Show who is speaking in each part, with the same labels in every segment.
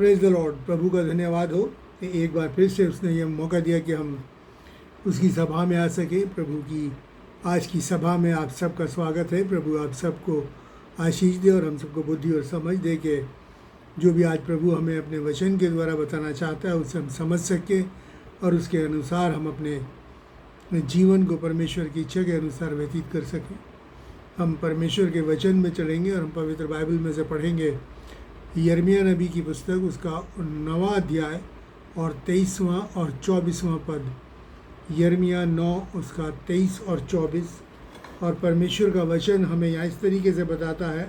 Speaker 1: Praise the Lord. प्रभु का धन्यवाद हो कि एक बार फिर से उसने ये मौका दिया कि हम उसकी सभा में आ सके। प्रभु की आज की सभा में आप सबका स्वागत है। प्रभु आप सबको आशीष दे और हम सबको बुद्धि और समझ दे कि जो भी आज प्रभु हमें अपने वचन के द्वारा बताना चाहता है उसे हम समझ सकें और उसके अनुसार हम अपने जीवन को परमेश्वर की इच्छा के अनुसार व्यतीत कर सकें। हम परमेश्वर के वचन में चलेंगे और हम पवित्र बाइबल में से पढ़ेंगे यिर्मयाह नबी की पुस्तक, उसका 9वां अध्याय और 23वां और 24वां पद। यिर्मयाह 9 उसका 23 और 24। और परमेश्वर का वचन हमें यहाँ इस तरीके से बताता है।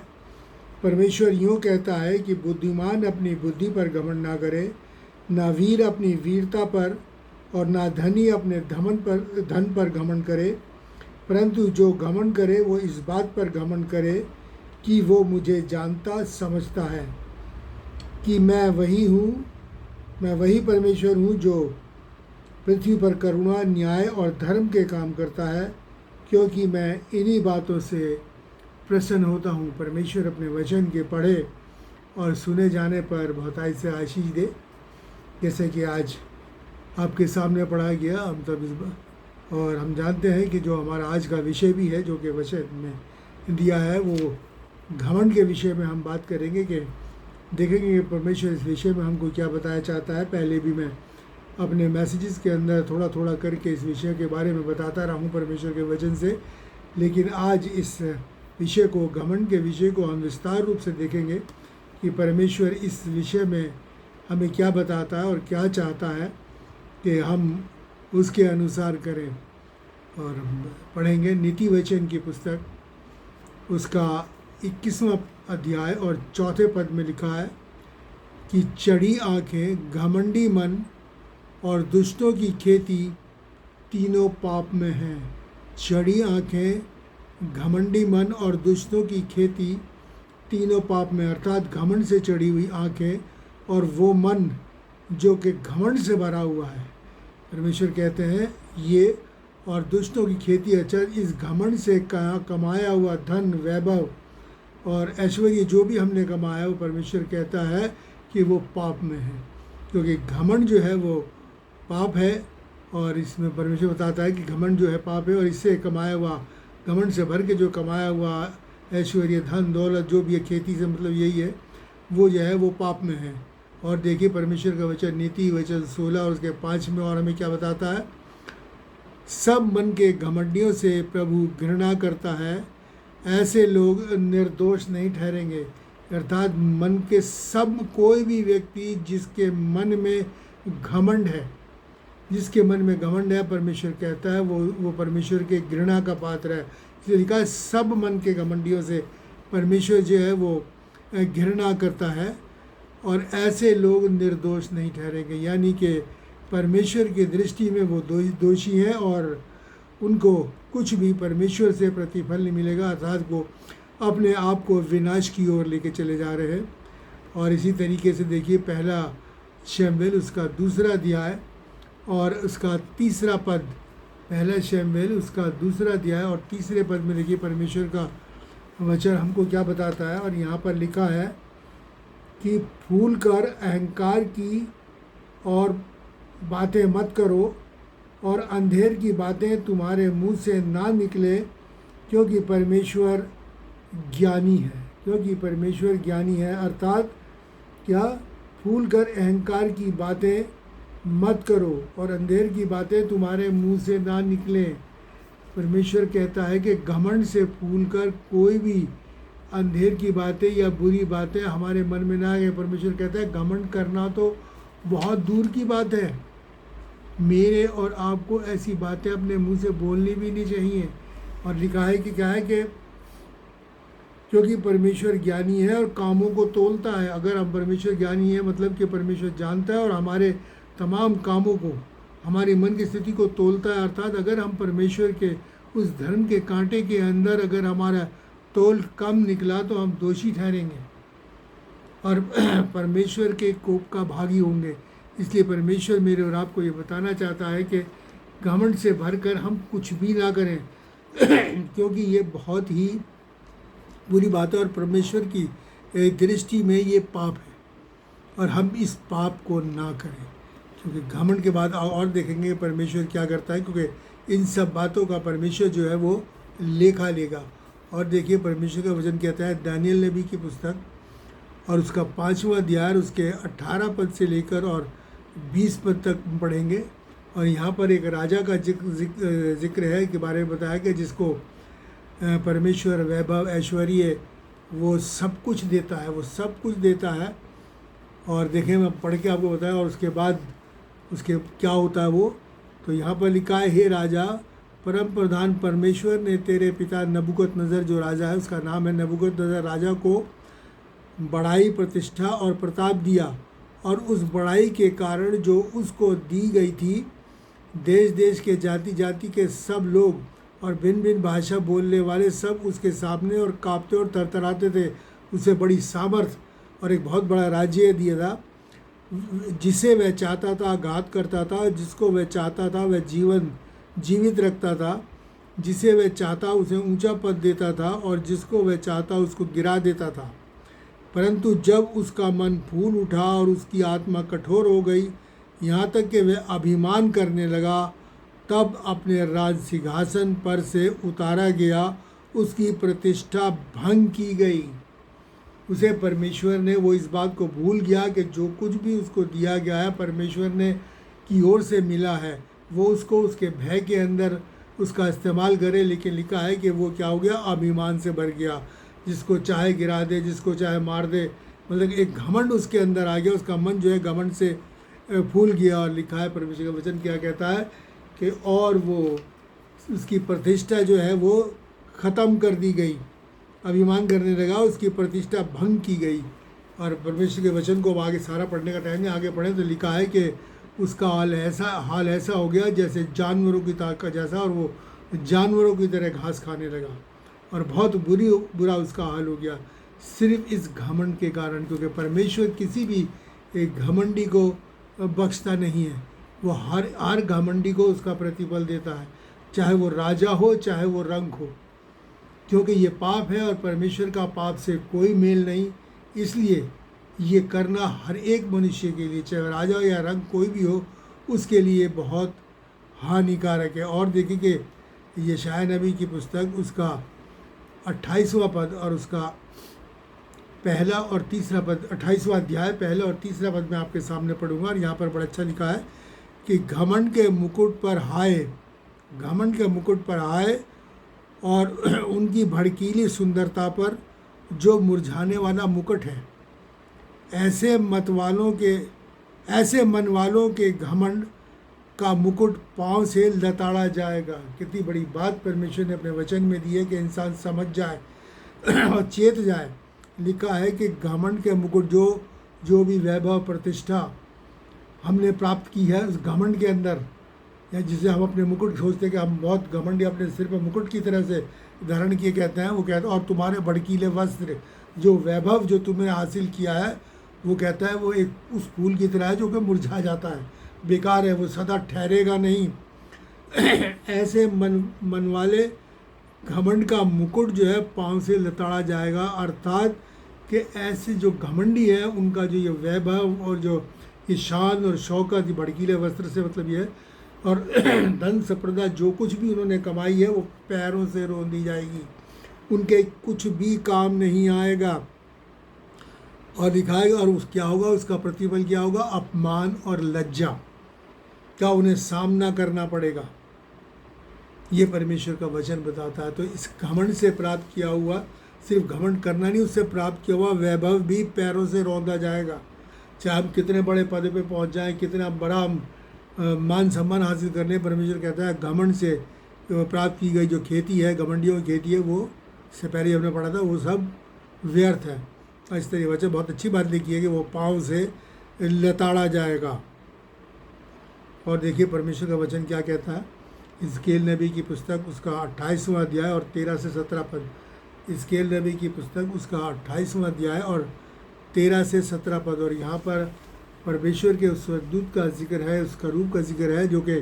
Speaker 1: परमेश्वर यूँ कहता है कि बुद्धिमान अपनी बुद्धि पर घमंड ना करे, ना वीर अपनी वीरता पर और ना धनी अपने धन पर घमंड करे, परंतु जो घमंड करे वो इस बात पर घमंड करे कि वो मुझे जानता समझता है कि मैं वही परमेश्वर हूँ जो पृथ्वी पर करुणा, न्याय और धर्म के काम करता है, क्योंकि मैं इन्हीं बातों से प्रसन्न होता हूँ। परमेश्वर अपने वचन के पढ़े और सुने जाने पर बहुतायत से आशीष दे। जैसे कि आज आपके सामने पढ़ा गया, हम तब और हम जानते हैं कि जो हमारा आज का विषय भी है, जो कि वचन में दिया है, वो घमंड के विषय में हम बात करेंगे कि देखेंगे कि परमेश्वर इस विषय में हमको क्या बताया चाहता है। पहले भी मैं अपने मैसेजेस के अंदर थोड़ा थोड़ा करके इस विषय के बारे में बताता रहा हूँ परमेश्वर के वचन से, लेकिन आज इस विषय को, घमंड के विषय को हम विस्तार रूप से देखेंगे कि परमेश्वर इस विषय में हमें क्या बताता है और क्या चाहता है कि हम उसके अनुसार करें। और हम पढ़ेंगे नीति वचन की पुस्तक, उसका 21वां अध्याय और 4 पद में लिखा है कि चढ़ी आँखें, घमंडी मन और दुष्टों की खेती तीनों पाप में हैं। चढ़ी आँखें, घमंडी मन और दुष्टों की खेती तीनों पाप में, अर्थात घमंड से चढ़ी हुई आँखें और वो मन जो कि घमंड से भरा हुआ है। परमेश्वर कहते हैं ये और दुष्टों की खेती, अच्छा इस घमंड से कमाया हुआ धन, वैभव और ऐश्वर्य जो भी हमने कमाया, वो परमेश्वर कहता है कि वो पाप में है, क्योंकि घमंड जो है वो पाप है। और इसमें परमेश्वर बताता है कि घमंड जो है पाप है और इससे कमाया हुआ, घमंड से भर के जो कमाया हुआ ऐश्वर्य, धन, दौलत जो भी है, खेती से मतलब यही है, वो जो है वो पाप में है। और देखिए परमेश्वर का वचन नीति वचन 16 और उसके 5 में और हमें क्या बताता है। सब मन के घमंडियों से प्रभु घृणा करता है, ऐसे लोग निर्दोष नहीं ठहरेंगे। अर्थात मन के सब, कोई भी व्यक्ति जिसके मन में घमंड है, जिसके मन में घमंड है, परमेश्वर कहता है वो परमेश्वर के घृणा का पात्र है। इसलिए लिखा है सब मन के घमंडियों से परमेश्वर जो है वो घृणा करता है और ऐसे लोग निर्दोष नहीं ठहरेंगे। यानी कि परमेश्वर की दृष्टि में वो दोषी हैं और उनको कुछ भी परमेश्वर से प्रतिफल नहीं मिलेगा, अर्थात वो अपने आप को विनाश की ओर लेके चले जा रहे हैं। और इसी तरीके से देखिए पहला शमूएल उसका 2 अध्याय और उसका 3 पद। पहला शमूएल उसका 2 अध्याय और 3 पद में देखिए परमेश्वर का वचन हमको क्या बताता है। और यहाँ पर लिखा है कि फूल कर अहंकार की और बातें मत करो और अंधेर की बातें तुम्हारे मुंह से ना निकले, क्योंकि परमेश्वर ज्ञानी है। क्योंकि परमेश्वर ज्ञानी है, अर्थात क्या, फूल कर अहंकार की बातें मत करो और अंधेर की बातें तुम्हारे मुंह से ना निकले। परमेश्वर कहता है कि घमंड से फूल कर कोई भी अंधेर की बातें या बुरी बातें हमारे मन में ना आए। परमेश्वर कहता है घमंड करना तो बहुत दूर की बात है, मेरे और आपको ऐसी बातें अपने मुंह से बोलनी भी नहीं चाहिए। और लिखा है कि क्या है कि क्योंकि परमेश्वर ज्ञानी है और कामों को तोलता है। अगर हम परमेश्वर ज्ञानी है मतलब कि परमेश्वर जानता है और हमारे तमाम कामों को, हमारी मन की स्थिति को तोलता है। अर्थात अगर हम परमेश्वर के उस धर्म के कांटे के अंदर अगर हमारा तोल कम निकला तो हम दोषी ठहरेंगे और परमेश्वर के कोप का भागी होंगे। इसलिए परमेश्वर मेरे और आपको ये बताना चाहता है कि घमंड से भरकर हम कुछ भी ना करें क्योंकि ये बहुत ही बुरी बात है और परमेश्वर की दृष्टि में ये पाप है। और हम इस पाप को ना करें। क्योंकि घमंड के बाद और देखेंगे परमेश्वर क्या करता है, क्योंकि इन सब बातों का परमेश्वर जो है वो लेखा लेगा। और देखिए परमेश्वर का वचन कहता है दानियल नबी की पुस्तक और उसका 5वां अध्याय उसके 18 पद से लेकर और 20 पद तक पढ़ेंगे। और यहाँ पर एक राजा का जिक्र है के बारे में बताया कि जिसको परमेश्वर वैभव ऐश्वर्य वो सब कुछ देता है, वो सब कुछ देता है। और देखें मैं पढ़ के आपको बताया और उसके बाद उसके क्या होता है वो। तो यहाँ पर लिखा है, हे राजा, परम प्रधान परमेश्वर ने तेरे पिता नबूकदनेस्सर, जो राजा है उसका नाम है नबूकदनेस्सर, राजा को बड़ाई, प्रतिष्ठा और प्रताप दिया। और उस बड़ाई के कारण जो उसको दी गई थी, देश देश के जाति जाति के सब लोग और भिन्न भिन्न भाषा बोलने वाले सब उसके सामने और कांपते और थरथराते थे। उसे बड़ी सामर्थ और एक बहुत बड़ा राज्य दिया था। जिसे वह चाहता था घात करता था, जिसको वह चाहता था वह जीवित रखता था, जिसे वह चाहता उसे ऊंचा पद देता था और जिसको वह चाहता उसको गिरा देता था। परंतु जब उसका मन फूल उठा और उसकी आत्मा कठोर हो गई, यहाँ तक कि वह अभिमान करने लगा, तब अपने राज सिंहासन पर से उतारा गया, उसकी प्रतिष्ठा भंग की गई। उसे परमेश्वर ने, वो इस बात को भूल गया कि जो कुछ भी उसको दिया गया है परमेश्वर ने की ओर से मिला है, वो उसको उसके भय के अंदर उसका इस्तेमाल करे। लेकिन लिखा है कि वो क्या हो गया, अभिमान से भर गया, जिसको चाहे गिरा दे, जिसको चाहे मार दे। मतलब एक घमंड उसके अंदर आ गया, उसका मन जो है घमंड से फूल गया। और लिखा है परमेश्वर का वचन क्या कहता है कि और वो उसकी प्रतिष्ठा जो है वो ख़त्म कर दी गई, अभिमान करने लगा, उसकी प्रतिष्ठा भंग की गई। और परमेश्वर के वचन को अब आगे सारा पढ़ने का टाइम नहीं, आगे पढ़ें तो लिखा है कि उसका हाल ऐसा हो गया जैसे जानवरों की ताक जैसा, और वो जानवरों की तरह घास खाने लगा और बहुत बुरा उसका हाल हो गया, सिर्फ इस घमंड के कारण। क्योंकि परमेश्वर किसी भी एक घमंडी को बख्शता नहीं है, वो हर घमंडी को उसका प्रतिफल देता है, चाहे वो राजा हो चाहे वो रंग हो। क्योंकि ये पाप है और परमेश्वर का पाप से कोई मेल नहीं, इसलिए ये करना हर एक मनुष्य के लिए, चाहे राजा या रंग कोई भी हो, उसके लिए बहुत हानिकारक है। और देखिए कि यशायाह नबी की पुस्तक उसका 28वां पद और उसका पहला और तीसरा पद, 28वां अध्याय पहला और तीसरा पद मैं आपके सामने पढ़ूंगा। और यहाँ पर बड़ा अच्छा लिखा है कि घमंड के मुकुट पर हाय, घमंड के मुकुट पर हाय, और उनकी भड़कीली सुंदरता पर जो मुरझाने वाला मुकुट है। ऐसे मन वालों के घमंड का मुकुट पाँव से लताड़ा जाएगा। कितनी बड़ी बात परमेश्वर ने अपने वचन में दी है कि इंसान समझ जाए और चेत जाए। लिखा है कि घमंड के मुकुट, जो भी वैभव प्रतिष्ठा हमने प्राप्त की है उस घमंड के अंदर, या जिसे हम अपने मुकुट सोचते हैं कि हम बहुत घमंडी, अपने सिर पर मुकुट की तरह से धारण किए कहते हैं, वो कहता है और तुम्हारे भड़कीले वस्त्र, जो वैभव जो तुमने हासिल किया है, वो कहता है वो एक उस फूल की तरह है जो कि मुरझा जाता है, बेकार है, वो सदा ठहरेगा नहीं। ऐसे मन वाले घमंड का मुकुट जो है पाँव से लताड़ा जाएगा। अर्थात कि ऐसे जो घमंडी है उनका जो ये वैभव और जो ये शान और शौकत, भड़कीले वस्त्र से मतलब ये है, और धन संपदा जो कुछ भी उन्होंने कमाई है वो पैरों से रोन दी जाएगी, उनके कुछ भी काम नहीं आएगा। और दिखाएगा, और उस क्या होगा, उसका प्रतिफल क्या होगा, अपमान और लज्जा का उन्हें सामना करना पड़ेगा। ये परमेश्वर का वचन बताता है। तो इस घमंड से प्राप्त किया हुआ, सिर्फ घमंड करना नहीं, उससे प्राप्त किया हुआ वैभव भी पैरों से रौंदा जाएगा। चाहे हम कितने बड़े पद पे पहुंच जाएं, कितना बड़ा मान सम्मान हासिल करने, परमेश्वर कहता है घमंड से प्राप्त की गई जो खेती है, घमंडियों की खेती है, वो से पहले हमने पढ़ा था, वो सब व्यर्थ है। इस तरह वचन बहुत अच्छी बात लिखी है कि वो पाँव से लताड़ा जाएगा। और देखिए परमेश्वर का वचन क्या कहता है, हिजकीएल नबी की पुस्तक उसका 28वां अध्याय और 13 से 17 पद। हिजकीएल नबी की पुस्तक उसका 28वां अध्याय और 13 से 17 पद। और यहाँ पर परमेश्वर के उस स्वर्गदूत का जिक्र है, उसका रूप का जिक्र है, जो कि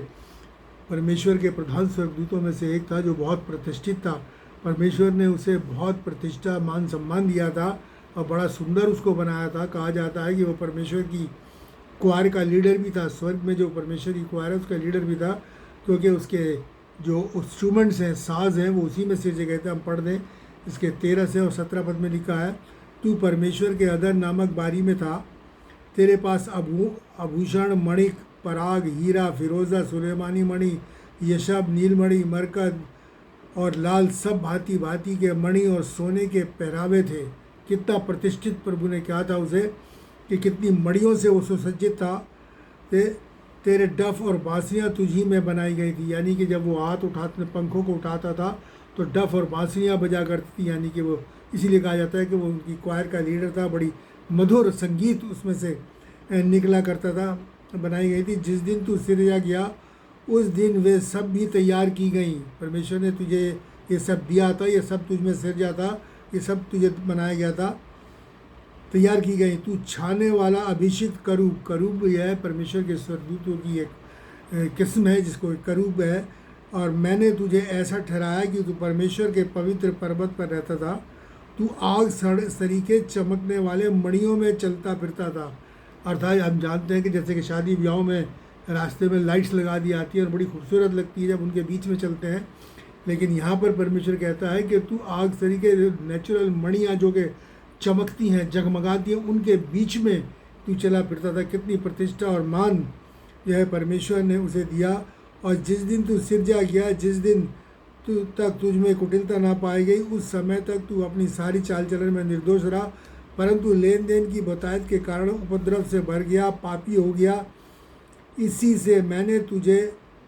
Speaker 1: परमेश्वर के प्रधान स्वर्गदूतों में से एक था, जो बहुत प्रतिष्ठित था। परमेश्वर ने उसे बहुत प्रतिष्ठा मान सम्मान दिया था, और बड़ा सुंदर उसको बनाया था। कहा जाता है कि वो परमेश्वर की क्वायर का लीडर भी था, स्वर्ग में जो परमेश्वर की क्वायर है उसका लीडर भी था, क्योंकि उसके जो इंस्ट्रूमेंट्स हैं, साज हैं, वो उसी में सिरजे गए थे। हम पढ़ दें, इसके 13 से और 17 पद में लिखा है, तू परमेश्वर के अदर नामक बारी में था, तेरे पास आभूषण, मणिक, पराग, हीरा, फिरोज़ा, सुलेमानी मणि, यशब, नीलमणि, मरकत और लाल, सब भांति भांति के मणि और सोने के पहरावे थे। कितना प्रतिष्ठित प्रभु ने कहा था उसे, कि कितनी मणियों से वो सुसज्जित था। तेरे डफ और बांसुरियाँ तुझी में बनाई गई थी, यानी कि जब वो हाथ उठाते, पंखों को उठाता था तो डफ और बांसुरियाँ बजा करती थी, यानी कि वो इसीलिए कहा जाता है कि वो उनकी क्वायर का लीडर था। बड़ी मधुर संगीत उसमें से निकला करता था, बनाई गई थी। जिस दिन तू सिरजा गया उस दिन वे सब भी तैयार की गई। परमेश्वर ने तुझे ये सब दिया था, ये सब तुझ में सिरजा था, ये सब तुझे बनाया गया था, तैयार की गई। तू छाने वाला अभिषिक्त करूब, करूब यह है परमेश्वर के स्वर्गदूतों की एक किस्म है जिसको करूब है। और मैंने तुझे ऐसा ठहराया कि तू परमेश्वर के पवित्र पर्वत पर रहता था, तू आग सरीखे चमकने वाले मणियों में चलता फिरता था। अर्थात हम जानते हैं कि जैसे कि शादी ब्याहों में रास्ते में लाइट्स लगा दी आती है और बड़ी खूबसूरत लगती है जब उनके बीच में चलते हैं, लेकिन यहाँ पर परमेश्वर कहता है कि तू आग सरीखे नेचुरल मणियाँ जो कि चमकती हैं, जगमगाती हैं, उनके बीच में तू चला फिरता था। कितनी प्रतिष्ठा और मान जो है परमेश्वर ने उसे दिया। और जिस दिन तू सिरजा गया, जिस दिन तक तुझ में कुटिलता ना पाई गई, उस समय तक तू अपनी सारी चाल चलन में निर्दोष रहा, परंतु लेन देन की बतायत के कारण उपद्रव से भर गया, पापी हो गया। इसी से मैंने तुझे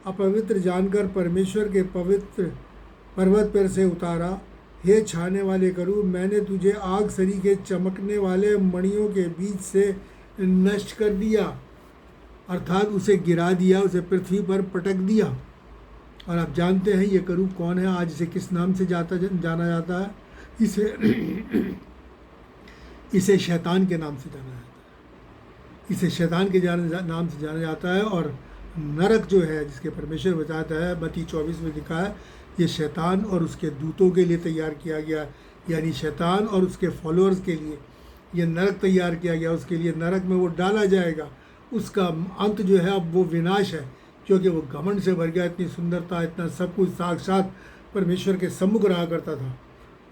Speaker 1: अपवित्र जानकर परमेश्वर के पवित्र पर्वत पर से उतारा। हे छाने वाले करूब, मैंने तुझे आग सरीखे चमकने वाले मणियों के बीच से नष्ट कर दिया, अर्थात उसे गिरा दिया, उसे पृथ्वी पर पटक दिया। और आप जानते हैं ये करूब कौन है, आज इसे किस नाम से जाना जाता है? इसे शैतान के नाम से जाना जाता है, इसे शैतान के नाम से जाना जाता है। और नरक जो है, जिसके परमेश्वर बताता है, मत्ती 24 में लिखा है, ये शैतान और उसके दूतों के लिए तैयार किया गया, यानी शैतान और उसके फॉलोअर्स के लिए ये नरक तैयार किया गया। उसके लिए नरक में वो डाला जाएगा। उसका अंत जो है अब वो विनाश है, क्योंकि वो घमंड से भर गया। इतनी सुंदरता, इतना सब कुछ साक्षात परमेश्वर के सम्मुख रहा करता था,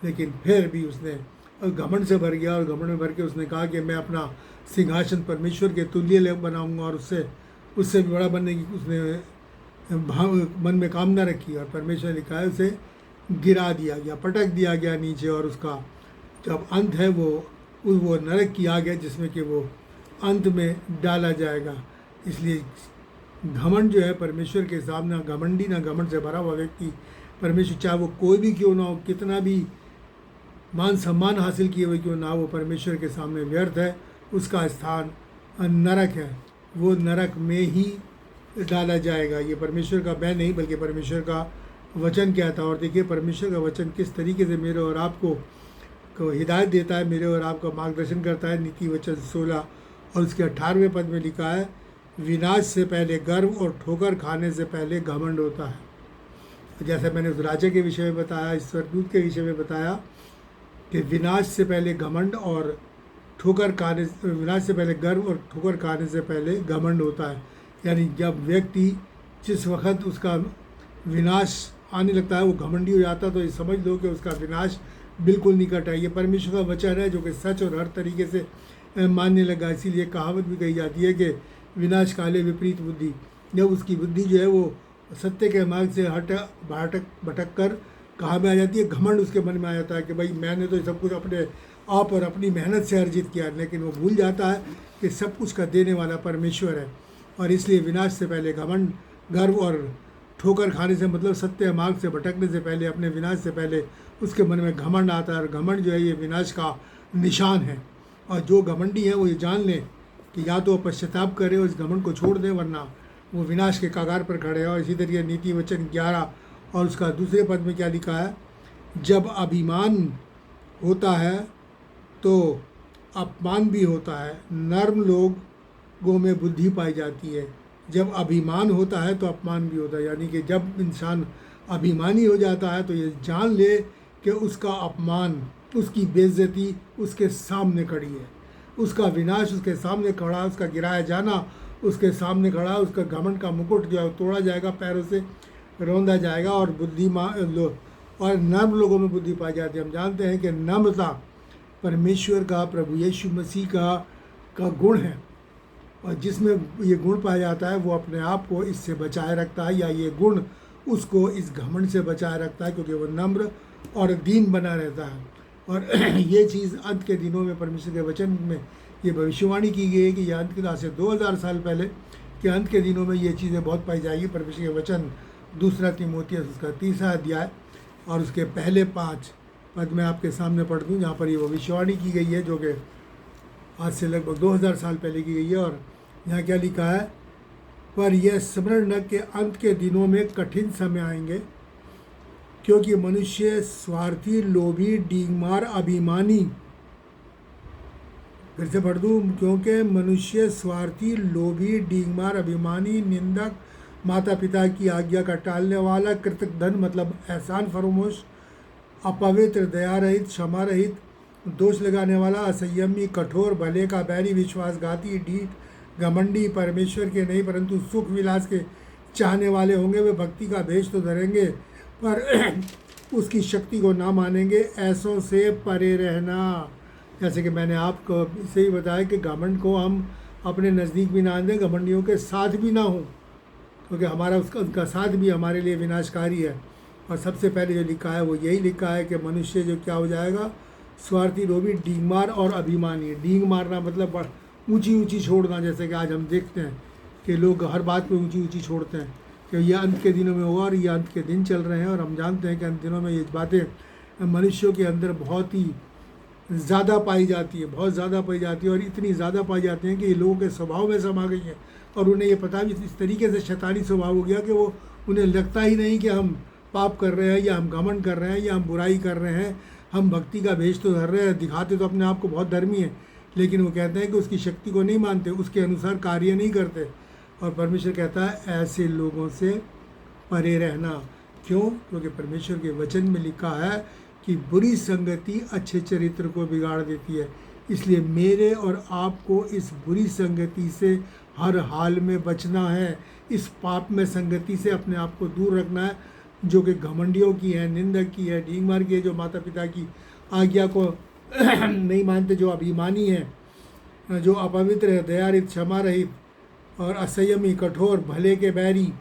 Speaker 1: लेकिन फिर भी उसने घमंड से भर गया। और घमंड में भर के उसने कहा कि मैं अपना सिंहासन परमेश्वर के तुल्य बनाऊंगा, और उससे भी बड़ा बनने की उसने मन में कामना रखी। और परमेश्वर ने लिखा है उसे गिरा दिया गया, पटक दिया गया नीचे। और उसका जब अंत है वो नरक की आग है, जिसमें कि वो अंत में डाला जाएगा। इसलिए घमंड जो है परमेश्वर के सामने, घमंडी ना घमंड से भरा हुआ व्यक्ति, परमेश्वर चाहे वो कोई भी क्यों ना हो, कितना भी मान सम्मान हासिल किए हुए क्यों ना हो, वो परमेश्वर के सामने व्यर्थ है। उसका स्थान नरक है, वो नरक में ही डाला जाएगा। ये परमेश्वर का बैन नहीं, बल्कि परमेश्वर का वचन कहता है। और देखिए परमेश्वर का वचन किस तरीके से मेरे और आपको हिदायत देता है, मेरे और आपका मार्गदर्शन करता है। नीति वचन 16 और उसके 18वें पद में लिखा है, विनाश से पहले गर्व और ठोकर खाने से पहले घमंड होता है। जैसे मैंने उस राजा के विषय में बताया, इस स्वर्गदूत के विषय में बताया कि विनाश से पहले घमंड और ठोकर खाने, विनाश से पहले गर्व और ठोकर खाने से पहले घमंड होता है। यानी जब व्यक्ति जिस वक्त उसका विनाश आने लगता है, वो घमंडी हो जाता है, तो ये समझ लो कि उसका विनाश बिल्कुल निकट है। ये परमेश्वर का वचन है जो कि सच और हर तरीके से मानने लगा। इसीलिए कहावत भी कही जाती है कि विनाश काले विपरीत बुद्धि। जब उसकी बुद्धि जो है वो सत्य के मार्ग से भटक कर कहाँ में आ जाती है, घमंड उसके मन में आ जाता है कि भाई मैंने तो सब कुछ अपने आप और अपनी मेहनत से अर्जित किया। लेकिन वो भूल जाता है कि सब कुछ का देने वाला परमेश्वर है। और इसलिए विनाश से पहले घमंड, गर्व और ठोकर खाने से मतलब सत्य मार्ग से भटकने से पहले, अपने विनाश से पहले उसके मन में घमंड आता है। और घमंड जो है ये विनाश का निशान है। और जो घमंडी है वो ये जान लें कि या तो पश्चाताप करे और इस घमंड को छोड़ दें, वरना वो विनाश के कगार पर खड़े हैं। और इसी तरीके नीति वचन 11 और उसका दूसरे पद में क्या लिखा है, जब अभिमान होता है तो अपमान भी होता है, नर्म लोगों में बुद्धि पाई जाती है। जब अभिमान होता है तो अपमान भी होता है। यानी कि जब इंसान अभिमानी हो जाता है तो ये जान ले कि उसका अपमान उसकी बेइज्जती उसके सामने खड़ी है, उसका विनाश उसके सामने खड़ा, उसका गिराया जाना उसके सामने खड़ा, उसका घमंड का मुकुट जो है तोड़ा जाएगा, पैरों से रौंदा जाएगा। और और नम्र लोगों में बुद्धि पाई जाती है। हम जानते हैं कि नम्रता परमेश्वर का, प्रभु यीशु मसीह का गुण है, और जिसमें ये गुण पाया जाता है वो अपने आप को इससे बचाए रखता है, या ये गुण उसको इस घमंड से बचाए रखता है, क्योंकि वो नम्र और दीन बना रहता है। और ये चीज़ अंत के दिनों में परमेश्वर के वचन में ये भविष्यवाणी की गई है कि यह अंत के, आज से 2000 साल पहले, कि अंत के दिनों में ये चीज़ें बहुत पाई जाएगी। परमेश्वर के वचन 2 तीमुथियुस उसका 3 अध्याय और उसके पहले 5 पद मैं आपके सामने पढ़ दूँ, जहाँ पर ये भविष्यवाणी की गई है, जो कि आज से लगभग 2000 साल पहले की गई है। और यहाँ क्या लिखा है, पर यह स्मरण न के अंत के दिनों में कठिन समय आएंगे, क्योंकि मनुष्य स्वार्थी, लोभी, डींगमार, अभिमानी, फिर से पढ़ दूँ, क्योंकि मनुष्य स्वार्थी, लोभी, डींगमार, अभिमानी, निंदक, माता पिता की आज्ञा का टालने वाला, कृतघ्न मतलब एहसान फरोमोश, अपवित्र, दया रहित, क्षमा रहित, दोष लगाने वाला, असंयमी, कठोर, भले का बैरी, विश्वासघाती, ढीठ, घमंडी, परमेश्वर के नहीं परंतु सुख विलास के चाहने वाले होंगे। वे भक्ति का भेष तो धरेंगे पर उसकी शक्ति को ना मानेंगे। ऐसों से परे रहना। जैसे कि मैंने आपको इसे ही बताया कि घमंड को हम अपने नज़दीक भी ना दें, घमंडियों के साथ भी ना हों, क्योंकि हमारा उनका साथ भी हमारे लिए विनाशकारी है। और सबसे पहले जो लिखा है वो यही लिखा है कि मनुष्य जो क्या हो जाएगा, स्वार्थी, लोभी, डींगमार और अभिमानी। डींग मारना मतलब ऊंची ऊंची छोड़ना, जैसे कि आज हम देखते हैं कि लोग हर बात पे ऊंची ऊंची छोड़ते हैं कि ये अंत के दिनों में होगा, और ये अंत के दिन चल रहे हैं। और हम जानते हैं कि अंत दिनों में ये बातें मनुष्यों के अंदर बहुत ही ज़्यादा पाई जाती है, बहुत ज़्यादा पाई जाती है, और इतनी ज़्यादा पाई जाती हैं कि ये लोगों के स्वभाव में समा गई है। और उन्हें ये पता भी इस तरीके से शैतानी स्वभाव हो गया कि वो उन्हें लगता ही नहीं कि हम पाप कर रहे हैं, या हम घमंड कर रहे हैं, या हम बुराई कर रहे हैं। हम भक्ति का भेष तो धर रहे हैं, दिखाते तो अपने आप को बहुत धर्मी है, लेकिन वो कहते हैं कि उसकी शक्ति को नहीं मानते, उसके अनुसार कार्य नहीं करते। और परमेश्वर कहता है ऐसे लोगों से परे रहना। क्यों? क्योंकि परमेश्वर के वचन में लिखा है कि बुरी संगति अच्छे चरित्र को बिगाड़ देती है। इसलिए मेरे और आपको इस बुरी संगति से हर हाल में बचना है, इस पाप में संगति से अपने आप को दूर रखना है, जो कि घमंडियों की है, निंदक की है, डींगमार की है, जो माता पिता की आज्ञा को नहीं मानते, जो अभिमानी है, जो अपवित्र है, दयारहित, क्षमा रहित और असंयमी, कठोर, भले के बैरी,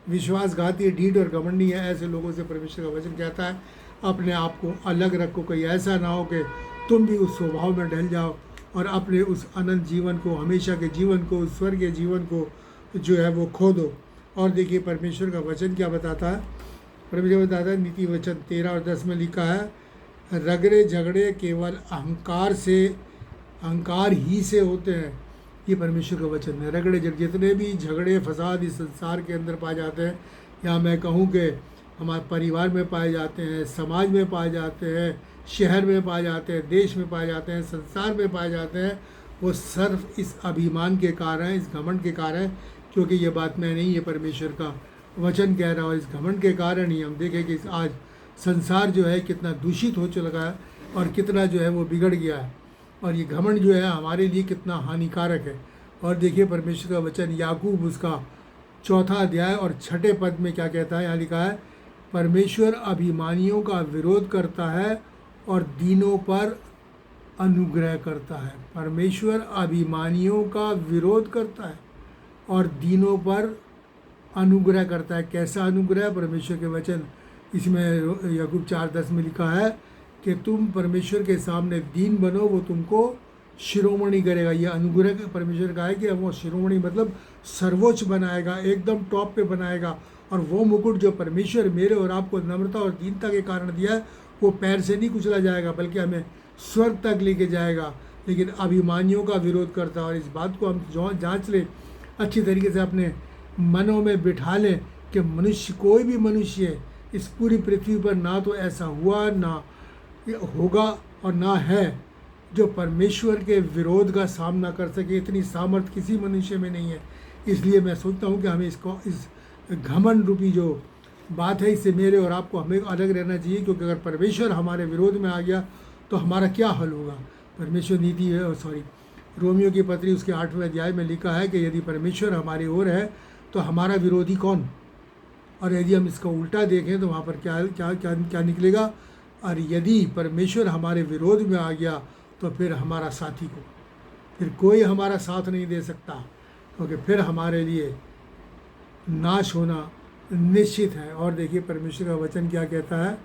Speaker 1: विश्वासघाती, ढीठ और घमंडी है। ऐसे लोगों से परमेश्वर का वचन कहता है अपने आप को अलग रखो, कहीं ऐसा ना हो कि तुम भी उस स्वभाव में ढल जाओ और अपने उस अनंत जीवन को, हमेशा के जीवन को, उस स्वर्गीय जीवन को जो है वो खो दो। और देखिए परमेश्वर का वचन क्या बताता है। परमेश्वर बताता है, नीति वचन 13 और 10 में लिखा है, रगड़े झगड़े केवल अहंकार ही से होते हैं। ये परमेश्वर का वचन है। रगड़े जितने भी झगड़े फसाद इस संसार के अंदर पाए जाते हैं, या मैं कहूँ कि हमारे परिवार में पाए जाते हैं, समाज में पाए जाते हैं, शहर में पाए जाते हैं, देश में पाए जाते हैं, संसार में पाए जाते हैं, वो सिर्फ इस अभिमान के कारण है, इस घमंड के कारण है। क्योंकि ये बात मैं नहीं, ये परमेश्वर का वचन कह रहा हूँ। इस घमंड के कारण ही हम देखें कि आज संसार जो है कितना दूषित हो चुका है और कितना जो है वो बिगड़ गया है, और ये घमंड जो है हमारे लिए कितना हानिकारक है। और देखिए परमेश्वर का वचन याकूब उसका 4 अध्याय और 6 पद में क्या कहता है। यहाँ लिखा है, परमेश्वर अभिमानियों का विरोध करता है और दीनों पर अनुग्रह करता है। परमेश्वर अभिमानियों का विरोध करता है और दीनों पर अनुग्रह करता है। कैसा अनुग्रह? परमेश्वर के वचन इसमें याकूब 4:10 में लिखा है कि तुम परमेश्वर के सामने दीन बनो, वो तुमको शिरोमणि करेगा। ये अनुग्रह परमेश्वर का है कि वो शिरोमणि मतलब सर्वोच्च बनाएगा, एकदम टॉप पे बनाएगा। और वो मुकुट जो परमेश्वर मेरे और आपको नम्रता और दीनता के कारण दिया है, वो पैर से नहीं कुचला जाएगा, बल्कि हमें स्वर्ग तक लेके जाएगा। लेकिन अभिमानियों का विरोध करता है। और इस बात को हम जांच लें, अच्छी तरीके से अपने मनों में बिठा लें कि मनुष्य, कोई भी मनुष्य इस पूरी पृथ्वी पर ना तो ऐसा हुआ, ना होगा और ना है जो परमेश्वर के विरोध का सामना कर सके। इतनी सामर्थ्य किसी मनुष्य में नहीं है। इसलिए मैं सोचता हूँ कि हमें इस घमंड रूपी जो बात है, इससे मेरे और आपको हमें अलग रहना चाहिए। क्योंकि अगर परमेश्वर हमारे विरोध में आ गया तो हमारा क्या हल होगा। परमेश्वर नीति है, रोमियो की पत्री उसके 8वें अध्याय में लिखा है कि यदि परमेश्वर हमारी ओर है तो हमारा विरोधी कौन। और यदि हम इसका उल्टा देखें तो वहाँ पर क्या क्या क्या क्या निकलेगा। और यदि परमेश्वर हमारे विरोध में आ गया तो फिर हमारा साथी को, फिर कोई हमारा साथ नहीं दे सकता, क्योंकि फिर हमारे लिए नाश होना निश्चित है। और देखिए परमेश्वर का वचन क्या कहता है,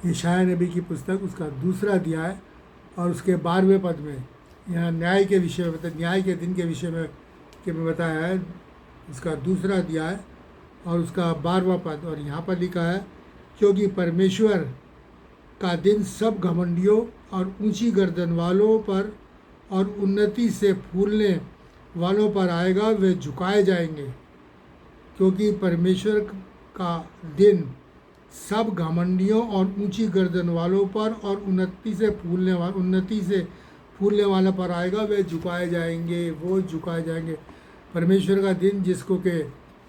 Speaker 1: यशायाह नबी की पुस्तक उसका 2 अध्याय और उसके 12वें पद में यहाँ न्याय के विषय में न्याय के दिन के विषय में बताया है, उसका 2 अध्याय और उसका 12वां पद। और यहाँ पर लिखा है, क्योंकि परमेश्वर का दिन सब घमंडियों और ऊंची गर्दन वालों पर और उन्नति से फूलने वालों पर आएगा, वे झुकाए जाएंगे। क्योंकि परमेश्वर का दिन सब घमंडियों और ऊंची गर्दन वालों पर और उन्नति से फूलने वालों पर आएगा, वे झुकाए जाएंगे, वो झुकाए जाएंगे। परमेश्वर का दिन जिसको कि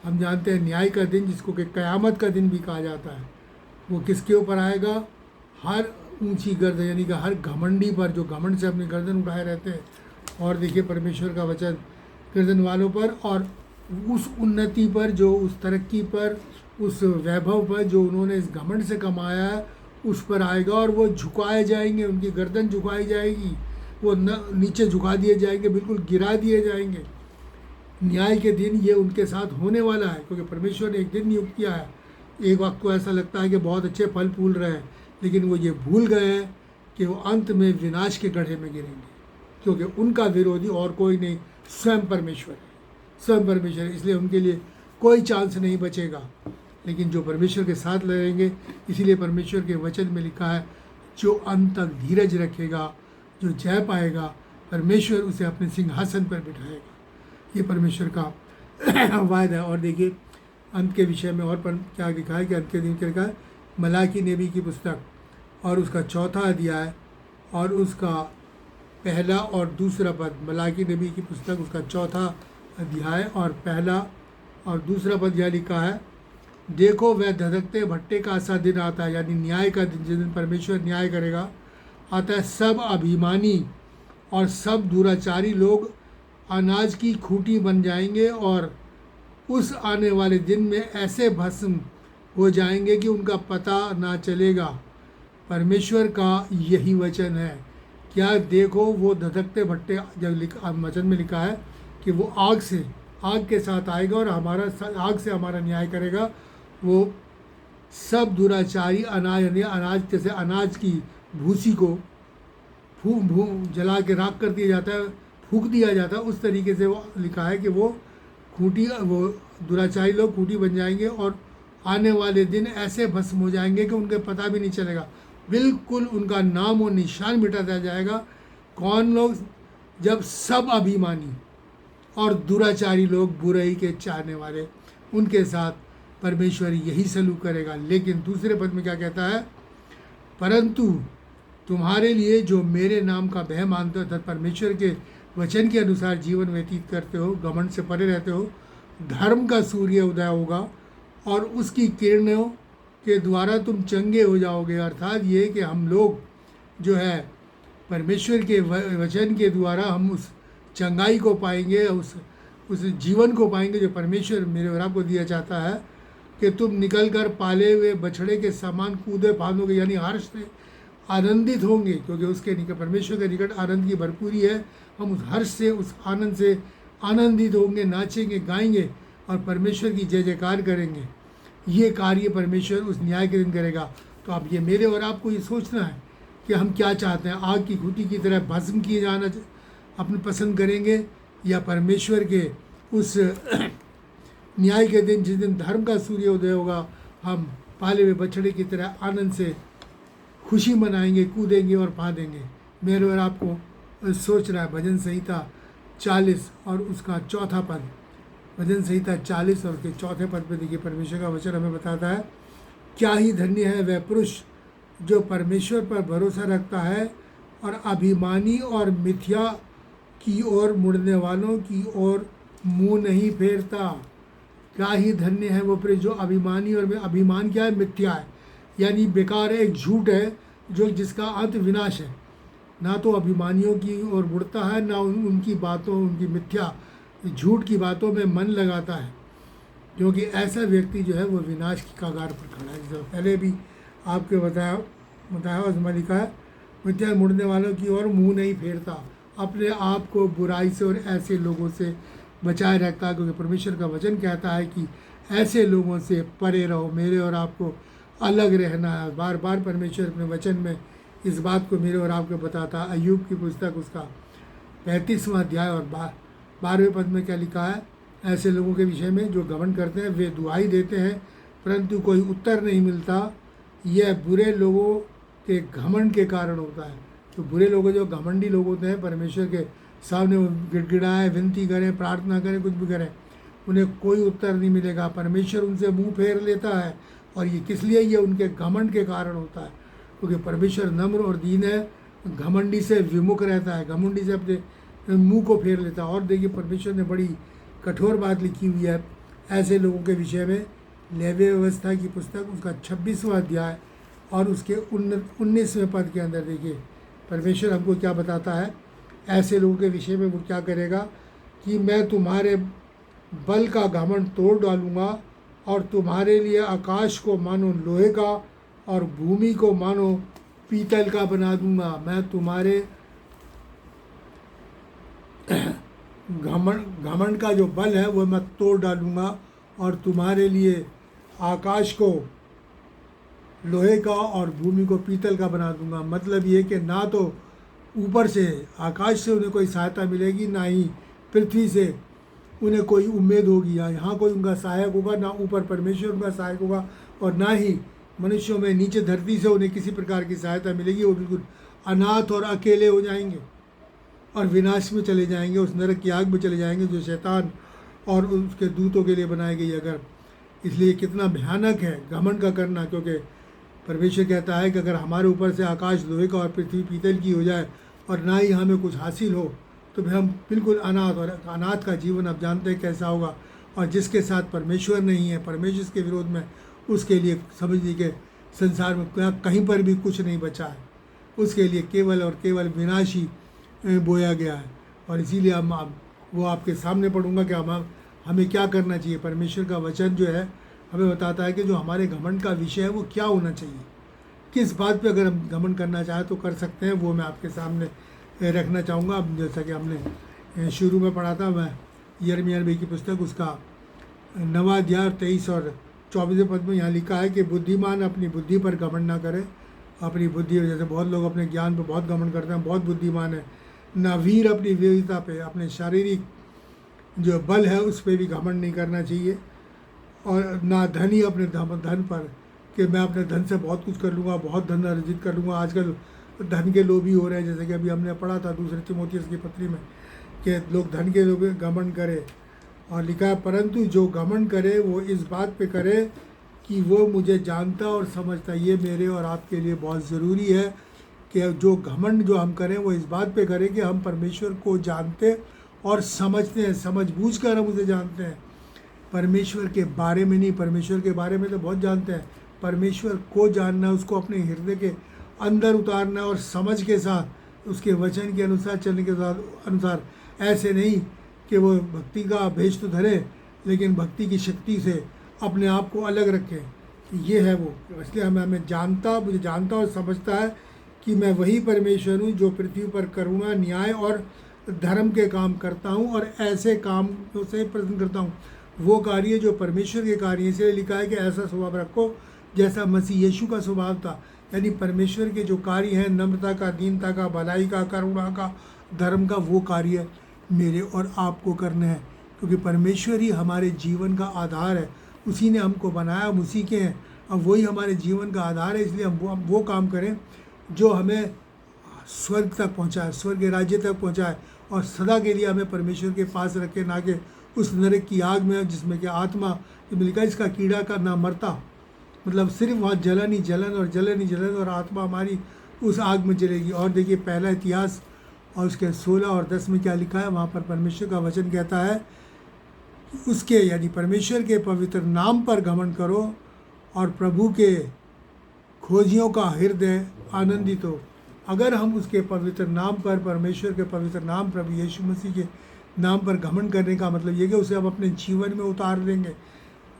Speaker 1: हम जानते हैं न्याय का दिन, जिसको कि क़यामत का दिन भी कहा जाता है, वो किसके ऊपर आएगा। हर ऊंची गर्दन यानी कि हर घमंडी पर, जो घमंड से अपनी गर्दन उठाए रहते हैं। और देखिए परमेश्वर का वचन गर्दन वालों पर और उस उन्नति पर, जो उस तरक्की पर, उस वैभव पर जो उन्होंने इस घमंड से कमाया है, उस पर आएगा और वो झुकाए जाएंगे, उनकी गर्दन झुकाई जाएगी, वो नीचे झुका दिए जाएंगे, बिल्कुल गिरा दिए जाएंगे। न्याय के दिन ये उनके साथ होने वाला है, क्योंकि परमेश्वर ने एक दिन नियुक्त किया है। एक वक्त को ऐसा लगता है कि बहुत अच्छे फल फूल रहे हैं, लेकिन वो ये भूल गए हैं कि वो अंत में विनाश के गड्ढे में गिरेंगे, क्योंकि उनका विरोधी और कोई नहीं, स्वयं परमेश्वर है, स्वयं परमेश्वर है। इसलिए उनके लिए कोई चांस नहीं बचेगा। लेकिन जो परमेश्वर के साथ लड़ेंगे, इसीलिए परमेश्वर के वचन में लिखा है, जो अंत तक धीरज रखेगा, जो जय पाएगा, परमेश्वर उसे अपने सिंहासन पर बिठाएगा। ये परमेश्वर का वायदा है। और देखिए अंत के विषय में और पर क्या लिखा है कि अंत के दिन क्या लिखा है, मलाकी नबी की पुस्तक और उसका 4था अध्याय और उसका 1 और 2 पद। मलाकी नबी की पुस्तक उसका 4था अध्याय और 1 और 2 पद यह लिखा है, देखो वह धधकते भट्टे का सा दिन आता है, यानी न्याय का दिन, जिस दिन परमेश्वर न्याय करेगा, आता है। सब अभिमानी और सब दुराचारी लोग अनाज की खूंटी बन जाएंगे और उस आने वाले दिन में ऐसे भस्म हो जाएंगे कि उनका पता ना चलेगा। परमेश्वर का यही वचन है। क्या देखो वो धधकते भट्टे, जब वचन में लिखा है कि वो आग के साथ आएगा और आग से हमारा न्याय करेगा। वो सब दुराचारी अनाज जैसे अनाज की भूसी को जला के राख कर दिया जाता है, फूंक दिया जाता है, उस तरीके से वो लिखा है कि वो दुराचारी लोग खूंटी बन जाएंगे और आने वाले दिन ऐसे भस्म हो जाएंगे कि उनके पता भी नहीं चलेगा, बिल्कुल उनका नाम और निशान मिटा दिया जाएगा। कौन लोग? जब सब अभिमानी और दुराचारी लोग, बुराई के चाहने वाले, उनके साथ परमेश्वर यही सलूक करेगा। लेकिन दूसरे पद में क्या कहता है, परंतु तुम्हारे लिए जो मेरे नाम का भय मानते हो, अर्थात परमेश्वर के वचन के अनुसार जीवन व्यतीत करते हो, घमंड से परे रहते हो, धर्म का सूर्य उदय होगा और उसकी किरणों के द्वारा तुम चंगे हो जाओगे। अर्थात ये कि हम लोग जो है परमेश्वर के वचन के द्वारा हम उस चंगाई को पाएंगे, उस जीवन को पाएंगे जो परमेश्वर मेरे और आपको दिया चाहता है, कि तुम निकल कर पाले हुए बछड़े के समान कूदे फांदोगे, यानी हर्ष से आनंदित होंगे, क्योंकि उसके निकट, परमेश्वर के निकट आनंद की भरपूरी है। हम उस हर्ष से, उस आनंद से आनंदित होंगे, नाचेंगे, गाएंगे और परमेश्वर की जय जयकार करेंगे। ये कार्य परमेश्वर उस न्याय के दिन करेगा। तो अब ये मेरे और आपको ये सोचना है कि हम क्या चाहते हैं, आग की खूंटी की तरह भस्म किए जाना अपने पसंद करेंगे, या परमेश्वर के उस न्याय के दिन, जिस दिन धर्म का सूर्योदय होगा, हम पाले हुए बछड़े की तरह आनंद से खुशी मनाएंगे, कूदेंगे और फांदेंगे। मेरे और आपको सोचना है। भजन संहिता 40 और उसका 4था पद, भजन संहिता 40 और उसके 4थे पद पे देखिए परमेश्वर का वचन हमें बताता है, क्या ही धन्य है वह पुरुष जो परमेश्वर पर भरोसा रखता है और अभिमानी और मिथ्या की ओर मुड़ने वालों की ओर मुंह नहीं फेरता। क्या ही धन्य है वो पुरुष जो अभिमानी, और अभिमान क्या है? मिथ्या है, यानी बेकार है, एक झूठ है, जो जिसका अंत विनाश है, ना तो अभिमानियों की ओर मुड़ता है, ना उनकी बातों, उनकी मिथ्या झूठ की बातों में मन लगाता है, क्योंकि ऐसा व्यक्ति जो है वो विनाश की कगार पर खड़ा है। जैसे पहले भी आपके बताया उसमें लिखा है, मिथ्या मुड़ने वालों की ओर मुंह नहीं फेरता, अपने आप को बुराई से और ऐसे लोगों से बचाए रखता है, क्योंकि परमेश्वर का वचन कहता है कि ऐसे लोगों से परे रहो, मेरे और आपको अलग रहना है। बार बार परमेश्वर अपने वचन में इस बात को मेरे और आपको बताता है। अय्यूब की पुस्तक उसका 35वां अध्याय और 12वें पद में क्या लिखा है, ऐसे लोगों के विषय में जो घमंड करते हैं, वे दुहाई देते हैं परंतु कोई उत्तर नहीं मिलता, यह बुरे लोगों के घमंड के कारण होता है। तो बुरे लोग जो घमंडी लोग होते हैं, परमेश्वर के सामने वो गिड़गिड़ाएं, विनती करें, प्रार्थना करें, कुछ भी करें, उन्हें कोई उत्तर नहीं मिलेगा। परमेश्वर उनसे मुंह फेर लेता है, और ये किस लिए, ये उनके घमंड के कारण होता है, क्योंकि परमेश्वर नम्र और दीन है, घमंडी से विमुख रहता है, घमंडी से अपने मुंह को फेर लेता है। और देखिए परमेश्वर ने बड़ी कठोर बात लिखी हुई है ऐसे लोगों के विषय में। लेवी व्यवस्था की पुस्तक उसका 26वां अध्याय और उसके 19वें पद के अंदर देखिए परमेश्वर हमको क्या बताता है ऐसे लोगों के विषय में। वो क्या करेगा कि मैं तुम्हारे बल का घमंड तोड़ डालूंगा और तुम्हारे लिए आकाश को मानो लोहे का और भूमि को मानो पीतल का बना दूंगा। मैं तुम्हारे घमंड का जो बल है वह मैं तोड़ डालूंगा और तुम्हारे लिए आकाश को लोहे का और भूमि को पीतल का बना दूंगा। मतलब ये कि ना तो ऊपर से आकाश से उन्हें कोई सहायता मिलेगी, ना ही पृथ्वी से उन्हें कोई उम्मीद होगी, या यहाँ कोई उनका सहायक होगा, ना ऊपर परमेश्वर उनका सहायक होगा, और ना ही मनुष्यों में नीचे धरती से उन्हें किसी प्रकार की सहायता मिलेगी। वो बिल्कुल अनाथ और अकेले हो जाएंगे और विनाश में चले जाएंगे, उस नरक की आग में चले जाएंगे जो शैतान और उसके दूतों के लिए बनाई गई। अगर इसलिए कितना भयानक है घमंड का करना, क्योंकि परमेश्वर कहता है कि अगर हमारे ऊपर से आकाश लोहे का और पृथ्वी पीतल की हो जाए और ना ही हमें कुछ हासिल हो, तो फिर हम बिल्कुल अनाथ, और अनाथ का जीवन आप जानते हैं कैसा होगा। और जिसके साथ परमेश्वर नहीं है, परमेश्वर के विरोध में, उसके लिए समझ लीजिए कि संसार में कहीं पर भी कुछ नहीं बचा है, उसके लिए केवल और केवल विनाश ही बोया गया है। और इसीलिए हम वो आपके सामने पढ़ूंगा कि हमें क्या करना चाहिए। परमेश्वर का वचन जो है हमें बताता है कि जो हमारे घमंड का विषय है वो क्या होना चाहिए, किस बात पे अगर हम घमंड करना चाहें तो कर सकते हैं, वो मैं आपके सामने रखना चाहूँगा। अब जैसा कि हमने शुरू में पढ़ा था, मैं यिर्मयाह नबी की पुस्तक उसका 9वां अध्याय 23 और 24वें पद में यहाँ लिखा है कि बुद्धिमान अपनी बुद्धि पर घमंड ना करे। अपनी बुद्धि, जैसे बहुत लोग अपने ज्ञान पर बहुत घमंड करते हैं, बहुत बुद्धिमान है। ना वीर अपनी वीरता पे, अपने शारीरिक जो बल है उस पर भी घमंड नहीं करना चाहिए। और ना धनी अपने धन पर कि मैं अपने धन से बहुत कुछ कर लूँगा, बहुत धन अर्जित कर लूँगा। आजकल धन के लोभी हो रहे हैं, जैसे कि अभी हमने पढ़ा था दूसरे तीमुथियुस की पत्री में कि लोग धन के लोग घमंड करें। और लिखा है परंतु जो घमंड करे वो इस बात पे करे कि वो मुझे जानता और समझता। ये मेरे और आपके लिए बहुत ज़रूरी है कि जो घमंड जो हम करें वो इस बात पे करें कि हम परमेश्वर को जानते और समझते हैं, समझ बूझ कर हम उसे जानते हैं। परमेश्वर के बारे में नहीं, परमेश्वर के बारे में तो बहुत जानते हैं, परमेश्वर को जानना, उसको अपने हृदय के अंदर उतारना और समझ के साथ उसके वचन के अनुसार चलने के अनुसार। ऐसे नहीं कि वो भक्ति का भेष तो धरे लेकिन भक्ति की शक्ति से अपने आप को अलग रखें, ये है वो। इसलिए मुझे जानता और समझता है कि मैं वही परमेश्वर हूँ जो पृथ्वी पर करुणा, न्याय और धर्म के काम करता हूँ और ऐसे काम से प्रसन्न करता हूँ, वो कार्य जो परमेश्वर के कार्य। इसलिए लिखा है कि ऐसा स्वभाव रखो जैसा मसीह यीशु का स्वभाव था। यानी परमेश्वर के जो कार्य हैं, नम्रता का, दीनता का, भलाई का, करुणा का, धर्म का, वो कार्य मेरे और आपको करने हैं, क्योंकि परमेश्वर ही हमारे जीवन का आधार है। उसी ने हमको बनाया, हम उसी के हैं, अब वही हमारे जीवन का आधार है। इसलिए हम वो काम करें जो हमें स्वर्ग तक पहुँचाए, स्वर्ग के राज्य तक पहुँचाए और सदा के लिए हमें परमेश्वर के पास रखे, ना कि उस नरक की आग में जिसमें कि आत्मा लिखा इसका कीड़ा का ना मरता। मतलब सिर्फ वहाँ जलन ही जलन और जलन ही जलन, और आत्मा हमारी उस आग में जलेगी। और देखिए पहला इतिहास और उसके 16 और 10 में क्या लिखा है, वहाँ पर परमेश्वर का वचन कहता है कि उसके यानी परमेश्वर के पवित्र नाम पर घमंड करो और प्रभु के खोजियों का हृदय आनंदित हो। अगर हम उसके पवित्र नाम पर, परमेश्वर के पवित्र नाम, प्रभु यीशु मसीह के नाम पर घमंड करने का मतलब ये कि उसे हम अपने जीवन में उतार लेंगे।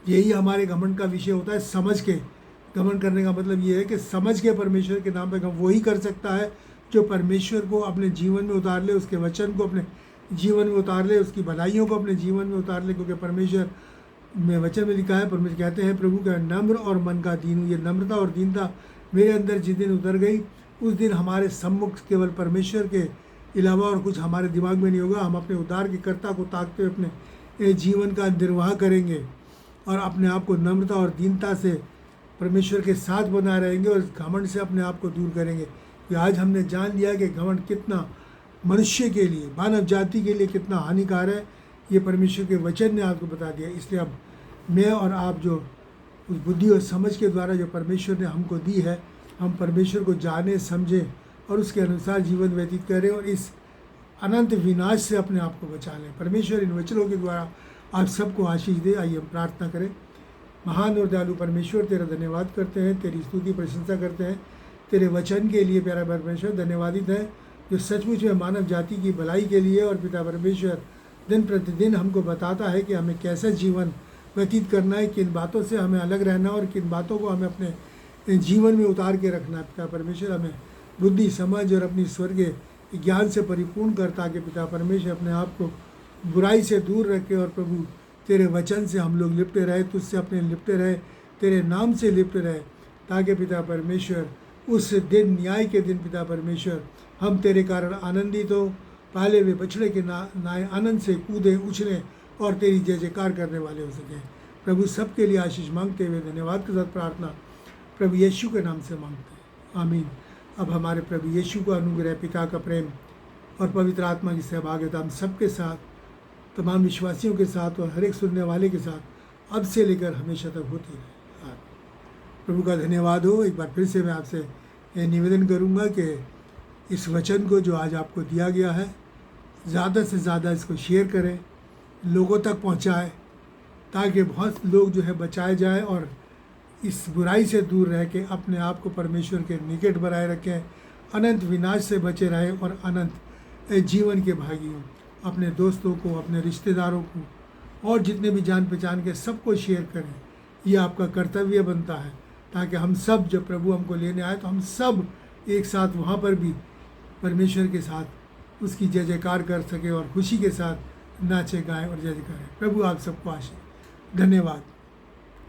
Speaker 1: यही हमारे घमंड का विषय होता है, समझ के घमंड करने का मतलब ये है कि समझ के परमेश्वर के नाम पर वही कर सकता है जो परमेश्वर को अपने जीवन में उतार ले, उसके वचन को अपने जीवन में उतार ले, उसकी भलाइयों को अपने जीवन में उतार ले। क्योंकि परमेश्वर में वचन में लिखा है, परमेश्वर कहते हैं, प्रभु का नम्र और मन का दीन हूँ। ये नम्रता और दीनता मेरे अंदर जिस दिन उतर गई, उस दिन हमारे सम्मुख केवल परमेश्वर के अलावा और कुछ हमारे दिमाग में नहीं होगा। हम अपने उद्धार के कर्ता को ताकते हुए अपने जीवन का निर्वाह करेंगे और अपने आप को नम्रता और दीनता से परमेश्वर के साथ बना रहेंगे और घमंड से अपने आप को दूर करेंगे। कि आज हमने जान लिया कि घमंड कितना मनुष्य के लिए, मानव जाति के लिए कितना हानिकारक है। ये परमेश्वर के वचन ने आपको बता दिया। इसलिए अब मैं और आप जो उस बुद्धि और समझ के द्वारा जो परमेश्वर ने हमको दी है, हम परमेश्वर को जाने, समझें और उसके अनुसार जीवन व्यतीत करें और इस अनंत विनाश से अपने आप को बचा लें। परमेश्वर इन वचनों के द्वारा आप सबको आशीष दे। आइए हम प्रार्थना करें। महान और दयालु परमेश्वर, तेरा धन्यवाद करते हैं, तेरी स्तुति प्रशंसा करते हैं तेरे वचन के लिए। प्यारा परमेश्वर, धन्यवादित है जो सचमुच में मानव जाति की भलाई के लिए और पिता परमेश्वर दिन प्रतिदिन हमको बताता है कि हमें कैसा जीवन व्यतीत करना है, किन बातों से हमें अलग रहना और किन बातों को हमें अपने जीवन में उतार के रखना है। पिता परमेश्वर, हमें बुद्धि, समझ और अपनी स्वर्गीय ज्ञान से परिपूर्ण कर, ताकि पिता परमेश्वर अपने आप को बुराई से दूर रखे और प्रभु तेरे वचन से हम लोग लिपटे रहे, तुझसे अपने लिपटे रहे, तेरे नाम से लिपटे रहे, ताकि पिता परमेश्वर उस दिन, न्याय के दिन, पिता परमेश्वर हम तेरे कारण आनंदित हो, पाले हुए बछड़े के नाए आनंद से कूदें, उछलें और तेरी जय जयकार करने वाले हो सकें। प्रभु सबके लिए आशीष मांगते हुए धन्यवाद के साथ प्रार्थना प्रभु यीशु के नाम से मांगते हैं, आमीन। अब हमारे प्रभु यीशु का अनुग्रह, पिता का प्रेम और पवित्र आत्मा की सहभागिता हम सबके साथ, तमाम विश्वासियों के साथ और हर एक सुनने वाले के साथ अब से लेकर हमेशा तक होती रहे। प्रभु का धन्यवाद हो। एक बार फिर से मैं आपसे ये निवेदन करूंगा कि इस वचन को जो आज आपको दिया गया है, ज़्यादा से ज़्यादा इसको शेयर करें, लोगों तक पहुंचाएं, ताकि बहुत लोग जो है बचाए जाए और इस बुराई से दूर रह के अपने आप को परमेश्वर के निकट बनाए रखें, अनंत विनाश से बचे रहें और अनंत जीवन के भागी हों। अपने दोस्तों को, अपने रिश्तेदारों को और जितने भी जान पहचान के सबको शेयर करें। ये आपका कर्तव्य बनता है, ताकि हम सब, जब प्रभु हमको लेने आए तो हम सब एक साथ वहाँ पर भी परमेश्वर के साथ उसकी जय जयकार कर सके और खुशी के साथ नाचे, गाएं और जय करें। प्रभु आप सबको आशीष। धन्यवाद।